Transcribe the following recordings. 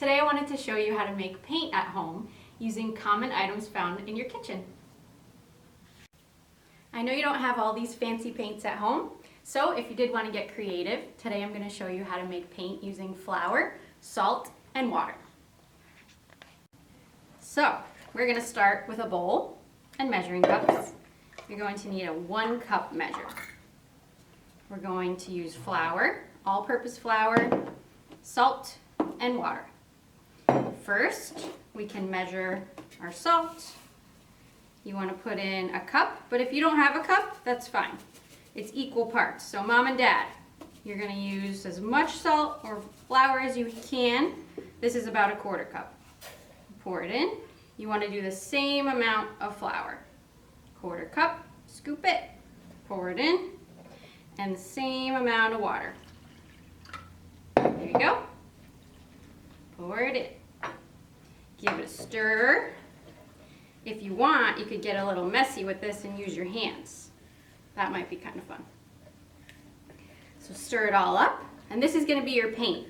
Today I wanted to show you how to make paint at home using common items found in your kitchen. I know you don't have all these fancy paints at home, so if you did want to get creative, today I'm going to show you how to make paint using flour, salt, and water. So, we're going to start with a bowl and measuring cups. You're going to need a 1 cup measure. We're going to use flour, all-purpose flour, salt, and water. First, we can measure our salt. You want to put in a cup, but if you don't have a cup, that's fine. It's equal parts. So mom and dad, you're going to use as much salt or flour as you can. This is about a 1/4 cup. Pour it in. You want to do the same amount of flour. 1/4 cup, scoop it, pour it in, and the same amount of water. There you go. Pour it in. Give it a stir. If you want, you could get a little messy with this and use your hands. That might be kind of fun. So stir it all up, and this is going to be your paint.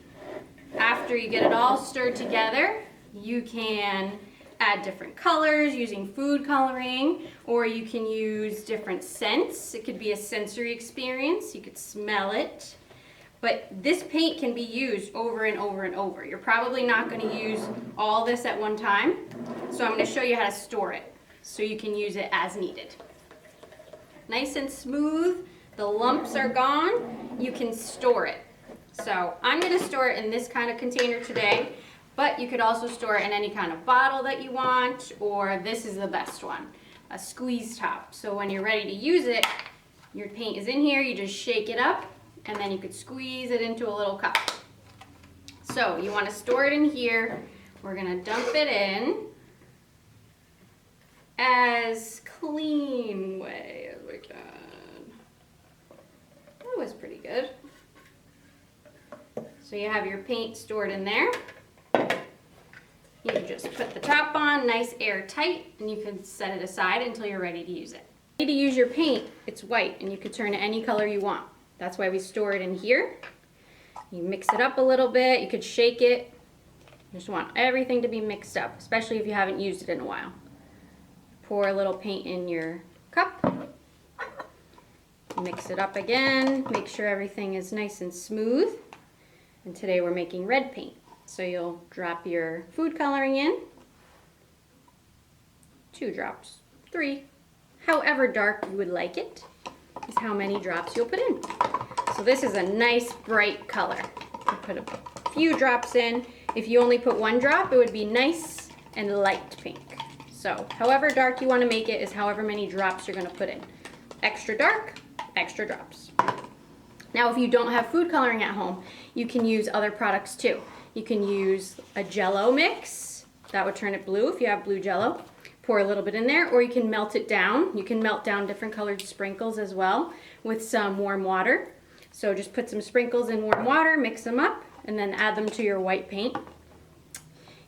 After you get it all stirred together, you can add different colors using food coloring, or you can use different scents. It could be a sensory experience. You could smell it. But this paint can be used over and over and over. You're probably not going to use all this at one time, so I'm going to show you how to store it so you can use it as needed. Nice and smooth, the lumps are gone, you can store it. So I'm going to store it in this kind of container today, but you could also store it in any kind of bottle that you want, or this is the best one, a squeeze top. So when you're ready to use it, your paint is in here, you just shake it up, and then you could squeeze it into a little cup. So you want to store it in here. We're going to dump it in as clean way as we can. That was pretty good. So you have your paint stored in there. You can just put the top on, nice airtight, and you can set it aside until you're ready to use it. If you need to use your paint, it's white, and you can turn it any color you want. That's why we store it in here. You mix it up a little bit. You could shake it. You just want everything to be mixed up, especially if you haven't used it in a while. Pour a little paint in your cup. Mix it up again. Make sure everything is nice and smooth. And today we're making red paint. So you'll drop your food coloring in. 2 drops, 3. However dark you would like it is how many drops you'll put in. So this is a nice bright color. You put a few drops in. If you only put 1 drop, it would be nice and light pink. So however dark you want to make it is however many drops you're going to put in. Extra dark, extra drops. Now if you don't have food coloring at home, you can use other products too. You can use a Jello mix. That would turn it blue if you have blue Jello. Pour a little bit in there, or you can melt it down. You can melt down different colored sprinkles as well with some warm water. So just put some sprinkles in warm water, mix them up, and then add them to your white paint.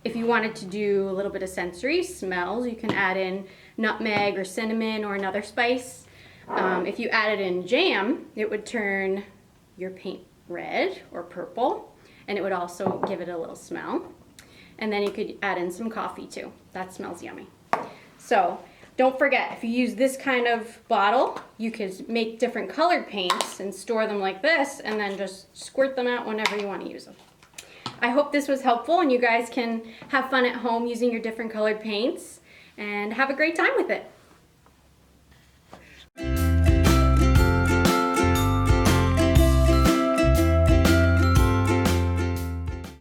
If you wanted to do a little bit of sensory smells, you can add in nutmeg or cinnamon or another spice. If you added in jam, it would turn your paint red or purple, and it would also give it a little smell. And then you could add in some coffee too. That smells yummy. So don't forget, if you use this kind of bottle, you could make different colored paints and store them like this, and then just squirt them out whenever you want to use them. I hope this was helpful and you guys can have fun at home using your different colored paints and have a great time with it.